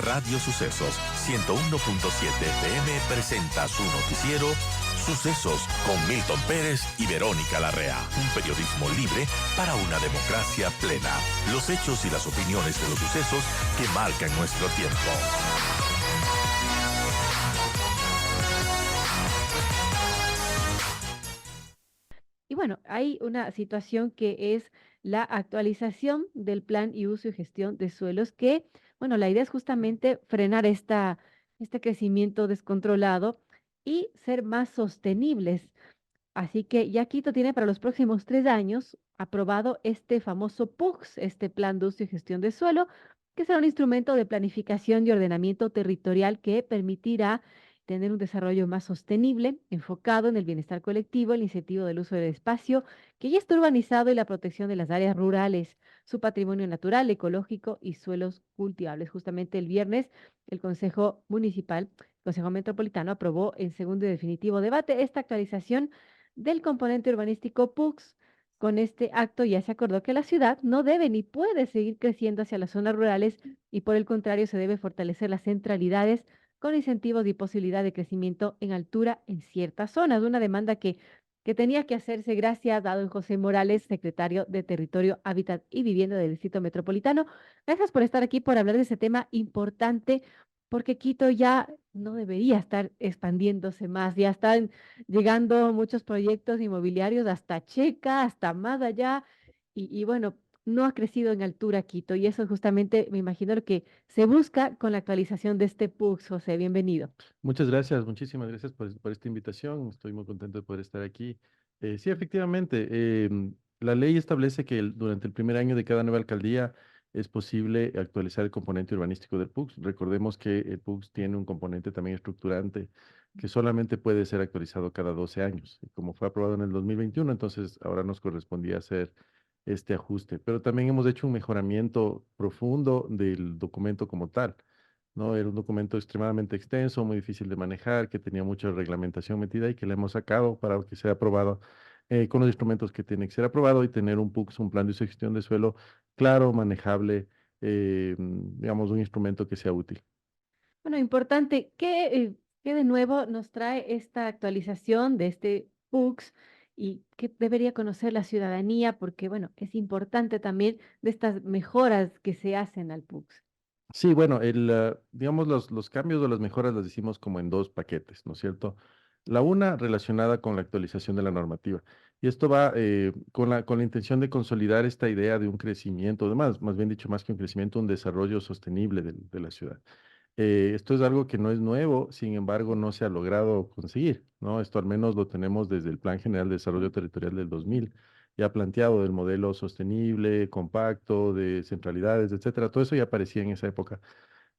Radio Sucesos 101.7 FM presenta su noticiero Sucesos con Milton Pérez y Verónica Larrea. Un periodismo libre para una democracia plena. Los hechos y las opiniones de los sucesos que marcan nuestro tiempo. Y bueno, hay una situación que es la actualización del plan y uso y gestión de suelos que, bueno, la idea es justamente frenar este crecimiento descontrolado y ser más sostenibles. Así que ya Quito tiene para los próximos 3 años aprobado este famoso PUGS, este Plan de Uso y Gestión de Suelo, que será un instrumento de planificación y ordenamiento territorial que permitirá tener un desarrollo más sostenible, enfocado en el bienestar colectivo, el incentivo del uso del espacio, que ya está urbanizado y la protección de las áreas rurales, su patrimonio natural, ecológico y suelos cultivables. Justamente el viernes, el Consejo Municipal, Consejo Metropolitano, aprobó en segundo y definitivo debate esta actualización del componente urbanístico PUCS. Con este acto ya se acordó que la ciudad no debe ni puede seguir creciendo hacia las zonas rurales y por el contrario se debe fortalecer las centralidades con incentivos y posibilidad de crecimiento en altura en ciertas zonas. Una demanda que tenía que hacerse gracias a don José Morales, secretario de Territorio, Hábitat y Vivienda del Distrito Metropolitano. Gracias por estar aquí, por hablar de ese tema importante, porque Quito ya no debería estar expandiéndose más. Ya están llegando muchos proyectos inmobiliarios hasta Checa, hasta más allá. Y bueno, no ha crecido en altura Quito. Y eso justamente me imagino lo que se busca con la actualización de este PUX. José, bienvenido. Muchas gracias, muchísimas gracias por esta invitación. Estoy muy contento de poder estar aquí. Sí, efectivamente, la ley establece que durante el primer año de cada nueva alcaldía es posible actualizar el componente urbanístico del PUX. Recordemos que el PUX tiene un componente también estructurante que solamente puede ser actualizado cada 12 años. Y como fue aprobado en el 2021, entonces ahora nos correspondía hacer este ajuste. Pero también hemos hecho un mejoramiento profundo del documento como tal. ¿No? Era un documento extremadamente extenso, muy difícil de manejar, que tenía mucha reglamentación metida y que le hemos sacado para que sea aprobado con los instrumentos que tiene que ser aprobado y tener un PUCS, un plan de uso y gestión de suelo claro, manejable, digamos, un instrumento que sea útil. Bueno, importante, ¿qué de nuevo nos trae esta actualización de este PUX y qué debería conocer la ciudadanía? Porque, bueno, es importante también de estas mejoras que se hacen al PUX. Sí, bueno, digamos, los cambios o las mejoras las hicimos como en dos paquetes, ¿no es cierto? La una relacionada con la actualización de la normativa. Y esto va con la intención de consolidar esta idea de un crecimiento, además, más bien dicho, más que un crecimiento, un desarrollo sostenible de la ciudad. Esto es algo que no es nuevo, sin embargo, no se ha logrado conseguir, ¿no? Esto al menos lo tenemos desde el Plan General de Desarrollo Territorial del 2000, ya planteado del modelo sostenible, compacto, de centralidades, etcétera. Todo eso ya aparecía en esa época,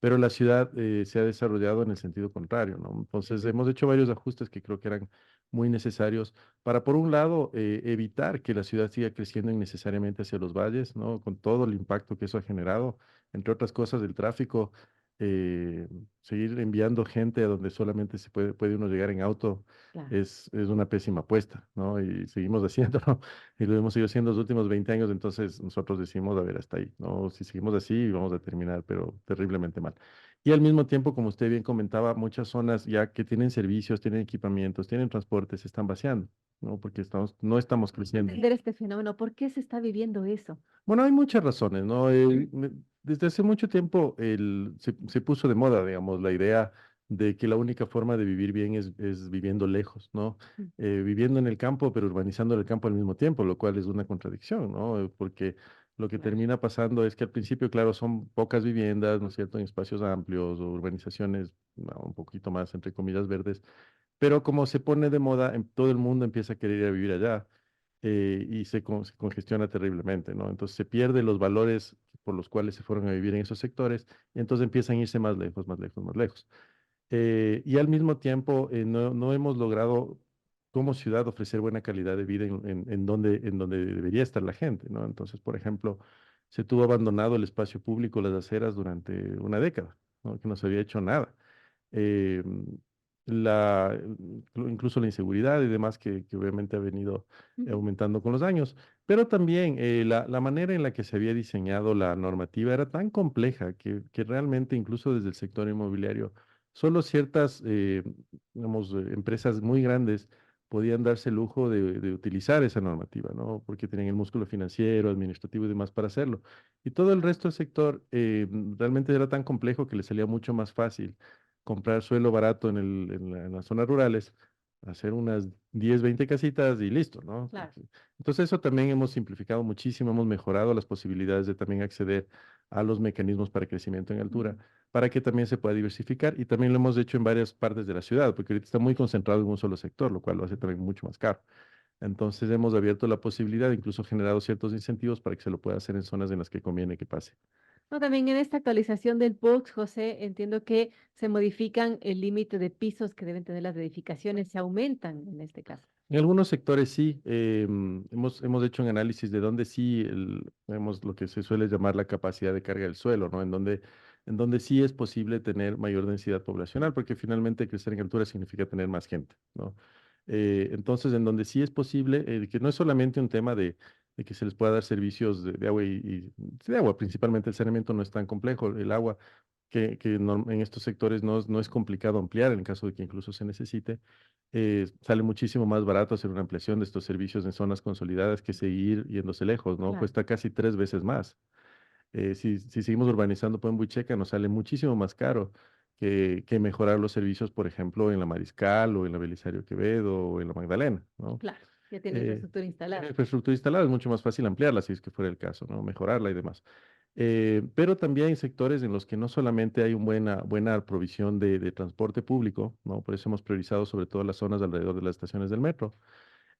pero la ciudad se ha desarrollado en el sentido contrario, ¿no? Entonces, hemos hecho varios ajustes que creo que eran muy necesarios para, por un lado, evitar que la ciudad siga creciendo innecesariamente hacia los valles, ¿no? Con todo el impacto que eso ha generado, entre otras cosas, el tráfico, eh, seguir enviando gente a donde solamente puede uno llegar en auto Claro. es una pésima apuesta, ¿no? Y seguimos haciéndolo, y lo hemos ido haciendo los últimos 20 años, entonces nosotros decimos, a ver, hasta ahí, ¿no? Si seguimos así, vamos a terminar, pero terriblemente mal. Y al mismo tiempo, como usted bien comentaba, muchas zonas ya que tienen servicios, tienen equipamientos, tienen transporte, se están vaciando, ¿no? Porque no estamos creciendo. Entender este fenómeno, ¿por qué se está viviendo eso? Bueno, hay muchas razones, ¿no? Desde hace mucho tiempo se puso de moda, digamos, la idea de que la única forma de vivir bien es viviendo lejos, ¿no? Mm. Viviendo en el campo, pero urbanizando el campo al mismo tiempo, lo cual es una contradicción, ¿no? Porque lo que Claro. termina pasando es que al principio, claro, son pocas viviendas, ¿no es cierto?, en espacios amplios o urbanizaciones, no, un poquito más, entre comillas, verdes, pero como se pone de moda, todo el mundo empieza a querer ir a vivir allá y se congestiona terriblemente, ¿no? Entonces se pierden los valores por los cuales se fueron a vivir en esos sectores y entonces empiezan a irse más lejos, más lejos, más lejos. Y al mismo tiempo no hemos logrado como ciudad ofrecer buena calidad de vida en donde debería estar la gente, ¿no? Entonces, por ejemplo, se tuvo abandonado el espacio público, las aceras durante una década, ¿no? Que no se había hecho nada. Eh, incluso la inseguridad y demás que obviamente ha venido Ujú. aumentando con los años. Pero también la manera en la que se había diseñado la normativa era tan compleja que realmente incluso desde el sector inmobiliario, solo ciertas, digamos, empresas muy grandes podían darse el lujo de utilizar esa normativa, ¿no? Porque tenían el músculo financiero, administrativo y demás para hacerlo. Y todo el resto del sector realmente era tan complejo que le salía mucho más fácil comprar suelo barato en las zonas rurales, hacer unas 10 20 casitas y listo, ¿no? Claro. Entonces eso también hemos simplificado muchísimo, hemos mejorado las posibilidades de también acceder a los mecanismos para crecimiento en altura, Ujú. para que también se pueda diversificar y también lo hemos hecho en varias partes de la ciudad, porque ahorita está muy concentrado en un solo sector, lo cual lo hace también mucho más caro. Entonces hemos abierto la posibilidad, incluso generado ciertos incentivos para que se lo pueda hacer en zonas en las que conviene que pase. No, también en esta actualización del PUC, José, entiendo que se modifican el límite de pisos que deben tener las edificaciones, se aumentan en este caso. En algunos sectores sí, hemos hecho un análisis de dónde sí, vemos lo que se suele llamar la capacidad de carga del suelo, ¿no? En donde sí es posible tener mayor densidad poblacional, porque finalmente crecer en altura significa tener más gente, ¿no? Entonces, en donde sí es posible, que no es solamente un tema de que se les pueda dar servicios de agua de agua, principalmente el saneamiento no es tan complejo, el agua en estos sectores no es complicado ampliar en caso de que incluso se necesite. Sale muchísimo más barato hacer una ampliación de estos servicios en zonas consolidadas que seguir yéndose lejos, ¿no? Claro. Cuesta casi 3 veces más. Si seguimos urbanizando Puembuicheca, nos sale muchísimo más caro que mejorar los servicios, por ejemplo, en la Mariscal o en la Belisario Quevedo o en la Magdalena, ¿no? Claro, ya tiene Eh, infraestructura instalada. infraestructura instalada es mucho más fácil ampliarla si es que fuera el caso, ¿no? Mejorarla y demás. Pero también hay sectores en los que no solamente hay una buena provisión de transporte público, ¿no? Por eso hemos priorizado sobre todo las zonas alrededor de las estaciones del metro,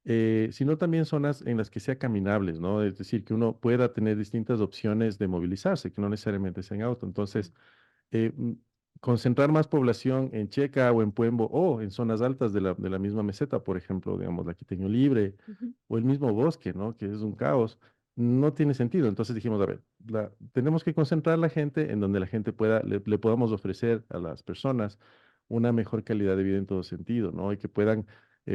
sino también zonas en las que sea caminables, ¿no? Es decir, que uno pueda tener distintas opciones de movilizarse, que no necesariamente sea en auto. Entonces, eh, mm, concentrar más población en Checa o en Puembo o en zonas altas de la misma meseta, por ejemplo, digamos, la Quiteño Libre Ujú. o el mismo bosque, ¿no? Que es un caos, no tiene sentido. Entonces dijimos, a ver, tenemos que concentrar la gente en donde la gente le podamos ofrecer a las personas una mejor calidad de vida en todo sentido, ¿no? Y que puedan,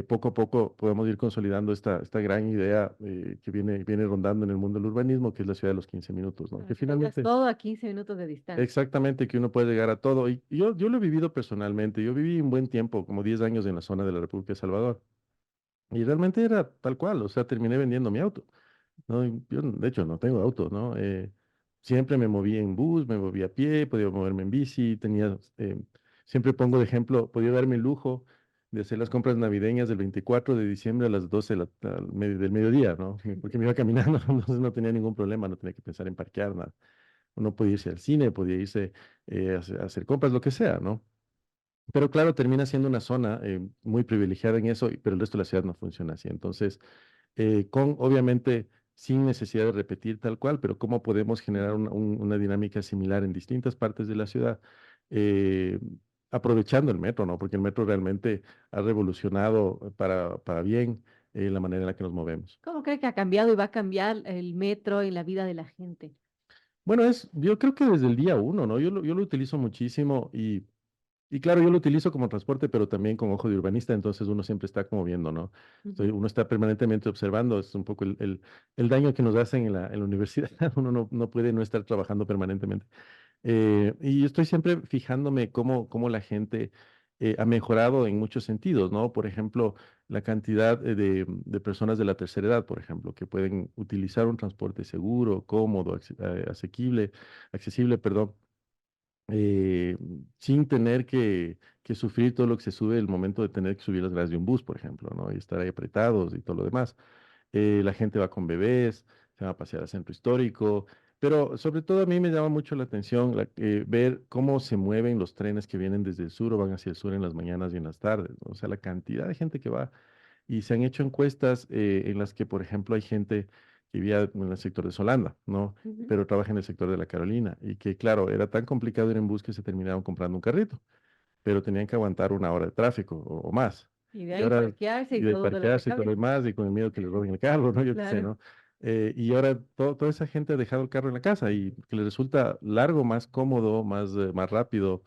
poco a poco, podamos ir consolidando esta gran idea que viene rondando en el mundo del urbanismo, que es la ciudad de los 15 minutos, ¿no? Para Que que tengas finalmente... todo a 15 minutos de distancia. Exactamente, que uno puede llegar a todo. Y yo lo he vivido personalmente. Yo viví un buen tiempo, como 10 años en la zona de la República de Salvador. Y realmente era tal cual, o sea, terminé vendiendo mi auto, ¿no? Y yo, de hecho, no tengo auto, ¿no? Siempre me moví en bus, me moví a pie, podía moverme en bici, siempre pongo de ejemplo, podía darme el lujo de hacer las compras navideñas del 24 de diciembre a las 12 del mediodía, ¿no? Porque me iba caminando, entonces no tenía ningún problema, no tenía que pensar en parquear, nada. Uno podía irse al cine, podía irse a hacer compras, lo que sea, ¿no? Pero claro, termina siendo una zona muy privilegiada en eso, pero el resto de la ciudad no funciona así. Entonces, obviamente, sin necesidad de repetir tal cual, pero cómo podemos generar Ujú. una dinámica similar en distintas partes de la ciudad, eh, aprovechando el metro, ¿no? Porque el metro realmente ha revolucionado para bien la manera en la que nos movemos. ¿Cómo cree que ha cambiado y va a cambiar el metro en la vida de la gente? Bueno, yo creo que desde el día uno, ¿no? Yo lo utilizo muchísimo y claro, yo lo utilizo como transporte, pero también con ojo de urbanista, entonces uno siempre está como viendo, ¿no? Ujú. Uno está permanentemente observando, es un poco el daño que nos hacen en la universidad, uno no puede no estar trabajando permanentemente. Y yo estoy siempre fijándome cómo la gente ha mejorado en muchos sentidos, ¿no? Por ejemplo, la cantidad de personas de la tercera edad, por ejemplo, que pueden utilizar un transporte seguro, cómodo, accesible, perdón, eh, sin tener que sufrir todo lo que se sube el momento de tener que subir las gradas de un bus, por ejemplo, ¿no? Y estar ahí apretados y todo lo demás. La gente va con bebés, se va a pasear al centro histórico, pero sobre todo a mí me llama mucho la atención ver cómo se mueven los trenes que vienen desde el sur o van hacia el sur en las mañanas y en las tardes, ¿no? O sea, la cantidad de gente que va. Y se han hecho encuestas en las que, por ejemplo, hay gente que vivía en el sector de Solanda, ¿no? Ujú. Pero trabaja en el sector de la Carolina y que, claro, era tan complicado ir en bus que se terminaron comprando un carrito, pero tenían que aguantar una hora de tráfico o más. Y de Y ahí ahora, parquearse y y de todo de lo que parquearse y todo lo cabe. demás, y con el miedo que le roben el carro, ¿no? Yo qué sé, Claro. ¿no? Y ahora toda esa gente ha dejado el carro en la casa y que le resulta largo, más cómodo, más rápido,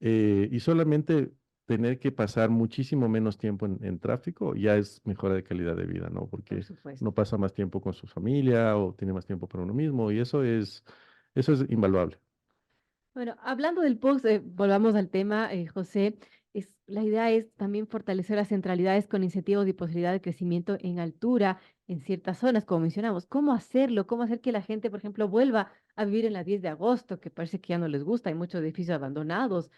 y solamente tener que pasar muchísimo menos tiempo en tráfico ya es mejora de calidad de vida, ¿no? Por Porque supuesto. uno pasa más tiempo con su familia o tiene más tiempo para uno mismo y eso es invaluable. Bueno, hablando del PUC, volvamos al tema, José. La idea es también fortalecer las centralidades con incentivos y posibilidad de crecimiento en altura en ciertas zonas, como mencionamos. ¿Cómo hacerlo? ¿Cómo hacer que la gente, por ejemplo, vuelva a vivir en la 10 de agosto, que parece que ya no les gusta? Hay muchos edificios abandonados.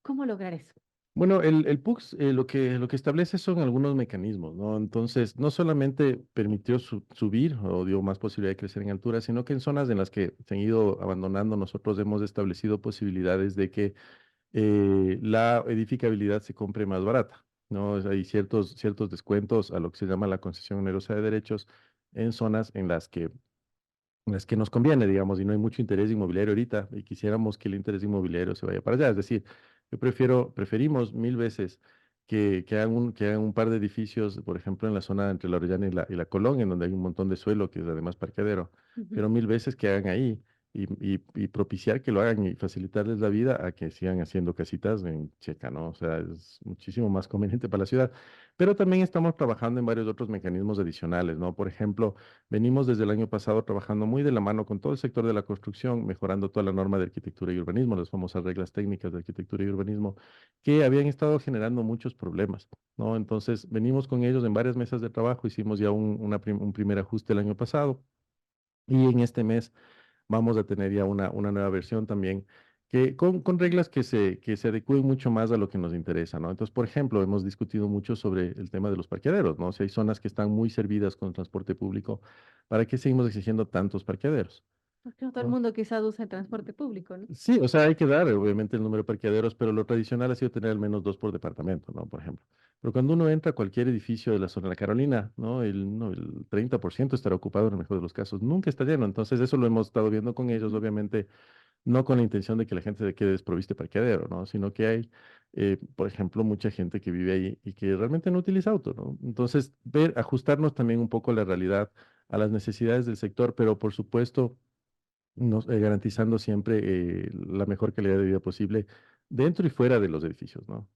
¿Cómo lograr eso? Bueno, el PUCS lo que establece son algunos mecanismos, ¿no? Entonces, no solamente permitió subir o dio más posibilidad de crecer en altura, sino que en zonas en las que se han ido abandonando, nosotros hemos establecido posibilidades de que la edificabilidad se compre más barata, ¿no? Hay ciertos descuentos a lo que se llama la concesión onerosa de derechos en zonas en las que nos conviene, digamos, y no hay mucho interés inmobiliario ahorita y quisiéramos que el interés inmobiliario se vaya para allá. Es decir, preferimos mil veces que hagan un par de edificios, por ejemplo, en la zona entre la Orellana y la Colón, en donde hay un montón de suelo, que es además parqueadero, Ujú. pero mil veces que hagan ahí y propiciar que lo hagan y facilitarles la vida a que sigan haciendo casitas en Checa, ¿no? O sea, es muchísimo más conveniente para la ciudad. Pero también estamos trabajando en varios otros mecanismos adicionales, ¿no? Por ejemplo, venimos desde el año pasado trabajando muy de la mano con todo el sector de la construcción, mejorando toda la norma de arquitectura y urbanismo, las famosas reglas técnicas de arquitectura y urbanismo, que habían estado generando muchos problemas, ¿no? Entonces, venimos con ellos en varias mesas de trabajo, hicimos ya un primer ajuste el año pasado y en este mes vamos a tener ya una nueva versión también. Con reglas que se adecúen mucho más a lo que nos interesa, ¿no? Entonces, por ejemplo, hemos discutido mucho sobre el tema de los parqueaderos, ¿no? Si hay zonas que están muy servidas con transporte público, ¿para qué seguimos exigiendo tantos parqueaderos? Porque no todo el ¿No? mundo quizás usa el transporte público, ¿no? Sí, o sea, hay que dar obviamente el número de parqueaderos, pero lo tradicional ha sido tener al menos dos por departamento, ¿no? Por ejemplo. Pero cuando uno entra a cualquier edificio de la zona de la Carolina, ¿no? No, el 30% estará ocupado en el mejor de los casos. Nunca está lleno. Entonces, eso lo hemos estado viendo con ellos, Ujú. obviamente no con la intención de que la gente se quede desprovista de parqueadero, ¿no? Sino que hay, por ejemplo, mucha gente que vive ahí y que realmente no utiliza auto, ¿no? Entonces, ajustarnos también un poco a la realidad, a las necesidades del sector, pero por supuesto, garantizando siempre la mejor calidad de vida posible dentro y fuera de los edificios, ¿no?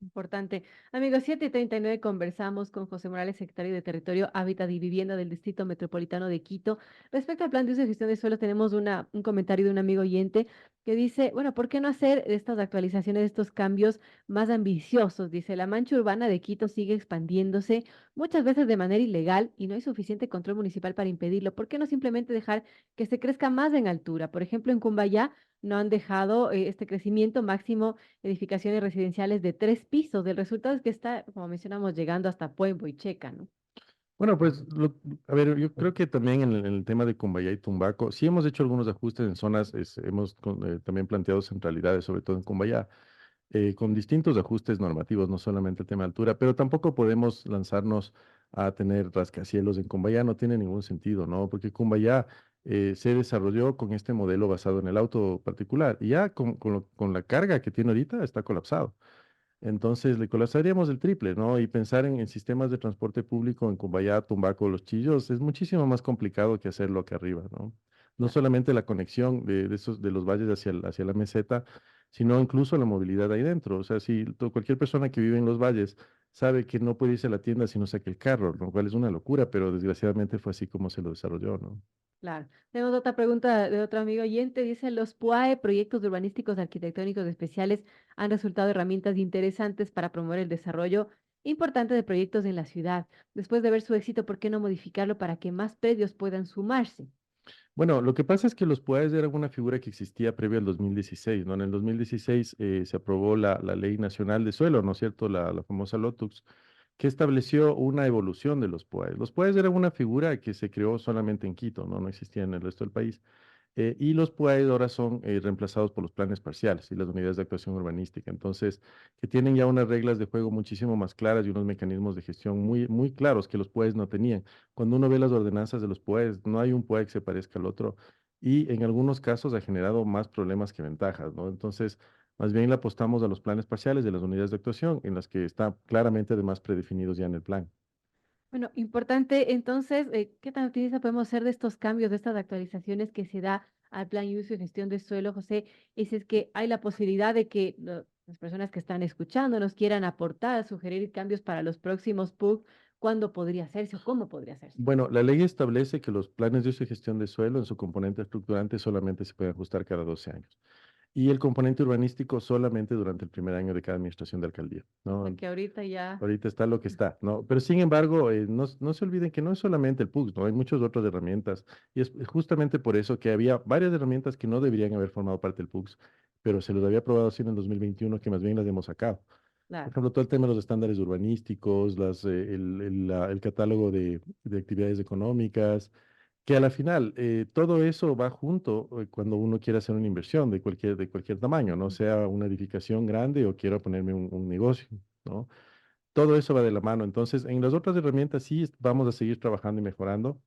Importante. Amigos, 7:39 conversamos con José Morales, secretario de Territorio, Hábitat y Vivienda del Distrito Metropolitano de Quito. Respecto al plan de uso y gestión de suelo, tenemos un comentario de un amigo oyente que dice, bueno, ¿por qué no hacer estas actualizaciones, estos cambios más ambiciosos? Dice, la mancha urbana de Quito sigue expandiéndose muchas veces de manera ilegal y no hay suficiente control municipal para impedirlo. ¿Por qué no simplemente dejar que se crezca más en altura? Por ejemplo, en Cumbayá no han dejado este crecimiento máximo edificaciones residenciales de 3 pisos. El resultado es que está, como mencionamos, llegando hasta Pueblo y Checa, ¿no? Bueno, pues, a ver, yo creo que también en el tema de Cumbayá y Tumbaco, sí hemos hecho algunos ajustes en zonas, hemos también planteado centralidades, sobre todo en Cumbayá, con distintos ajustes normativos, no solamente el tema de altura, pero tampoco podemos lanzarnos a tener rascacielos en Cumbayá, no tiene ningún sentido, ¿no? Porque Cumbayá se desarrolló con este modelo basado en el auto particular y ya con la carga que tiene ahorita está colapsado. Entonces le colapsaríamos el triple, ¿no? Y pensar en sistemas de transporte público en Cumbayá, Tumbaco, Los Chillos es muchísimo más complicado que hacerlo acá arriba, ¿no? No Claro. solamente la conexión de los valles hacia la meseta, sino incluso la movilidad ahí dentro. O sea, si cualquier persona que vive en los valles sabe que no puede irse a la tienda si no saca el carro, lo cual es una locura, pero desgraciadamente fue así como se lo desarrolló, ¿no? Claro. Tenemos otra pregunta de otro amigo oyente. Dice, los PUAE, proyectos urbanísticos arquitectónicos especiales, han resultado herramientas interesantes para promover el desarrollo importante de proyectos en la ciudad. Después de ver su éxito, ¿por qué no modificarlo para que más predios puedan sumarse? Bueno, lo que pasa es que los PUAEs eran una figura que existía previo al 2016, ¿no? En el 2016 se aprobó la Ley Nacional de Suelo, ¿no es cierto? La famosa LOTUX, que estableció una evolución de los PUAEs. Los PUAEs eran una figura que se creó solamente en Quito, ¿no? No existía en el resto del país. Y los PUAEs ahora son reemplazados por los planes parciales y las unidades de actuación urbanística. Entonces, que tienen ya unas reglas de juego muchísimo más claras y unos mecanismos de gestión muy claros que los PUAEs no tenían. Cuando uno ve las ordenanzas de los PUAEs, no hay un PUAE que se parezca al otro y en algunos casos ha generado más problemas que ventajas, ¿no? Entonces, más bien le apostamos a los planes parciales de las unidades de actuación en las que está claramente además predefinidos ya en el plan. Bueno, importante entonces, ¿qué tan optimista podemos ser de estos cambios, de estas actualizaciones que se da al plan de uso y gestión de suelo, José? Y si es que hay la posibilidad de que las personas que están escuchando nos quieran aportar, sugerir cambios para los próximos PUC, ¿cuándo podría hacerse o cómo podría hacerse? Bueno, la ley establece que los planes de uso y gestión de suelo en su componente estructurante solamente se pueden ajustar cada 12 años. Y el componente urbanístico solamente durante el primer año de cada administración de alcaldía, O sea ¿no? que ahorita ya, Ahorita está lo que está, ¿no? Pero sin embargo, no se olviden que no es solamente el PUC, ¿no? Hay muchas otras herramientas. Y es justamente por eso que había varias herramientas que no deberían haber formado parte del PUC, pero se los había aprobado así en el 2021, que más bien las hemos sacado. Por claro. ejemplo, todo el tema de los estándares urbanísticos, el catálogo de actividades económicas, que a la final todo eso va junto cuando uno quiere hacer una inversión de cualquier tamaño, no Ujú. sea una edificación grande o quiero ponerme un negocio, ¿no? Todo eso va de la mano. Entonces, en las otras herramientas sí vamos a seguir trabajando y mejorando,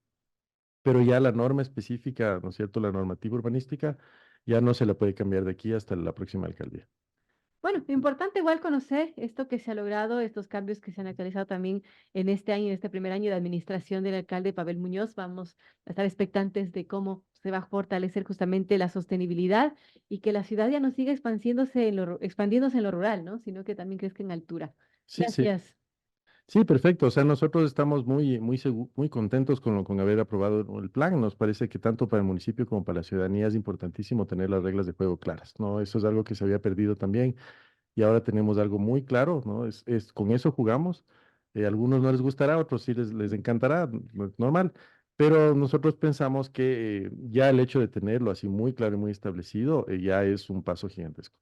pero ya la norma específica, ¿no es cierto? La normativa urbanística ya no se la puede cambiar de aquí hasta la próxima alcaldía. Bueno, importante igual conocer esto que se ha logrado, estos cambios que se han actualizado también en este año, en este primer año de administración del alcalde Pavel Muñoz. Vamos a estar expectantes de cómo se va a fortalecer justamente la sostenibilidad y que la ciudad ya no siga expandiéndose en lo rural, ¿no? Sino que también crezca en altura. Sí, sí. Gracias. Sí, perfecto. O sea, nosotros estamos muy contentos con haber aprobado el plan. Nos parece que tanto para el municipio como para la ciudadanía es importantísimo tener las reglas de juego claras, ¿no? Eso es algo que se había perdido también y ahora tenemos algo muy claro, ¿no? Con eso jugamos. A algunos no les gustará, a otros sí les encantará, normal. Pero nosotros pensamos que ya el hecho de tenerlo así muy claro y muy establecido ya es un paso gigantesco.